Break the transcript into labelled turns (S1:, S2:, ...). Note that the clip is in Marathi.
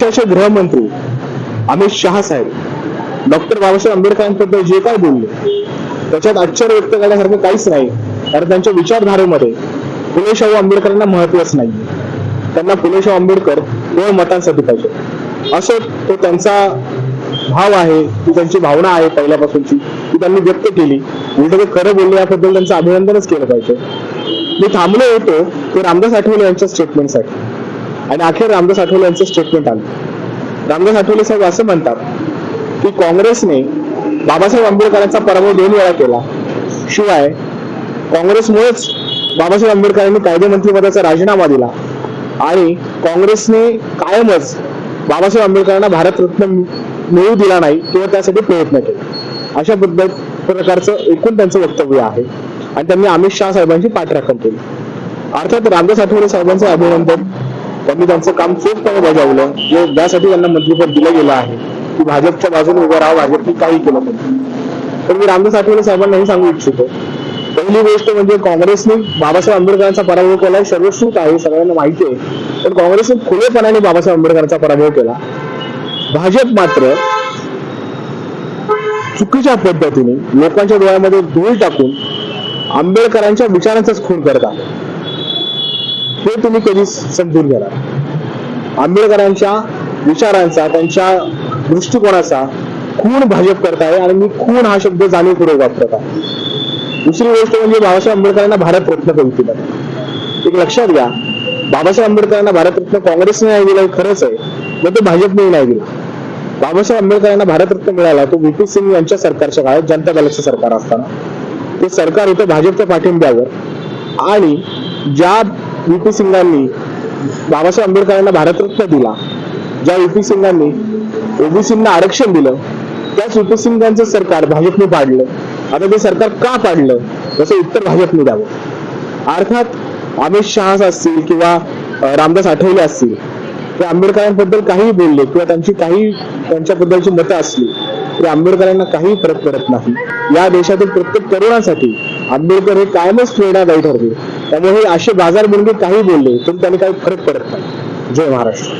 S1: देशाचे गृहमंत्री अमित शहा साहेब डॉक्टर बाबासाहेब आंबेडकरांबद्दल जे काय बोलले त्याच्यात आश्चर्य व्यक्त करण्यासारखं काहीच नाही. कारण त्यांच्या विचारधारेमध्ये फुले शाहू आंबेडकरांना महत्वच नाही. त्यांना फुले शाहू आंबेडकर केवळ मतांसाठी पाहिजे असं तो त्यांचा भाव आहे, ती त्यांची भावना आहे पहिल्यापासूनची, ती त्यांनी व्यक्त केली. उलट ते खरं बोलले याबद्दल त्यांचं अभिनंदनच केलं पाहिजे. मी थांबलो होतो ते रामदास आठवले यांच्या स्टेटमेंटसाठी आणि अखेर रामदास आठवले यांचं स्टेटमेंट आलं. रामदास आठवले साहेब असं म्हणतात की काँग्रेसने बाबासाहेब आंबेडकरांचा पराभव 2 वेळा केला, शिवाय काँग्रेसमुळेच बाबासाहेब आंबेडकरांनी कायदेमंत्रीपदाचा राजीनामा दिला आणि काँग्रेसने कायमच बाबासाहेब आंबेडकरांना भारतरत्न मिळू दिला नाही किंवा त्यासाठी प्रयत्न केले. अशा प्रकारचं एकूण त्यांचं वक्तव्य आहे आणि त्यांनी अमित शहा साहेबांची पाठराखण केली. अर्थात रामदास आठवले साहेबांचं अभिनंदन, त्यांनी त्यांचं काम चोखपणे बजावलं. ज्यासाठी त्यांना मंत्रिपद दिलं गेलं आहे की भाजपच्या बाजूने उभं राहा, भाजपने काही केलं नाही. तर मी रामदास आठवले साहेबांना हे सांगू इच्छितो, पहिली गोष्ट म्हणजे काँग्रेसने बाबासाहेब आंबेडकरांचा पराभव केला सर्वश्रुत आहे, सगळ्यांना माहिती आहे. पण काँग्रेसने खुलेपणाने बाबासाहेब आंबेडकरांचा पराभव केला. भाजप मात्र चुकीच्या पद्धतीने लोकांच्या डोळ्यामध्ये धूळ टाकून आंबेडकरांच्या विचारांचाच खून करत आहे. हे तुम्ही कधी समजून घ्या. आंबेडकरांच्या विचारांचा, त्यांच्या दृष्टिकोनाचा खून भाजप करत आहे आणि मी खून हा शब्द जाणीवपूर्वक वापरत आहे. दुसरी गोष्ट म्हणजे बाबासाहेब आंबेडकरांना भारतरत्न कधी दिला. एक लक्षात घ्या, बाबासाहेब आंबेडकरांना भारतरत्न काँग्रेसने नाही दिला खरंच आहे, मग तो भाजपने नाही दिला. बाबासाहेब आंबेडकरांना भारतरत्न मिळाला तो व्ही पी सिंग यांच्या सरकारच्या काळात, जनता दलाचं सरकार असताना. ते सरकार होतं भाजपच्या पाठिंब्यावर आणि ज्या व्ही पी सिंगांनी बाबासाहेब आंबेडकरांना भारतरत्न दिला, ज्या व्ही पी सिंगांनी ओबीसींना आरक्षण दिलं, त्याच व्ही पी सिंगांचं सरकार भाजपने पाडलं. आता ते सरकार का पाडलं याचं उत्तर भाजपने द्यावं. अर्थात अमित शहा असतील किंवा रामदास आठवले असतील, ते आंबेडकरांबद्दल काही बोलले किंवा त्यांच्याबद्दलची मतं असली तरी आंबेडकरांना काही फरक पडत नाही. या देशातील प्रत्येक तरुणासाठी आंबेडकर हे कायमच प्रेरणादायी ठरले. त्यामुळे हे असे बाजार बुणगे काही बोलले तरी त्यांनी काही फरक पडत नाही. जय महाराष्ट्र.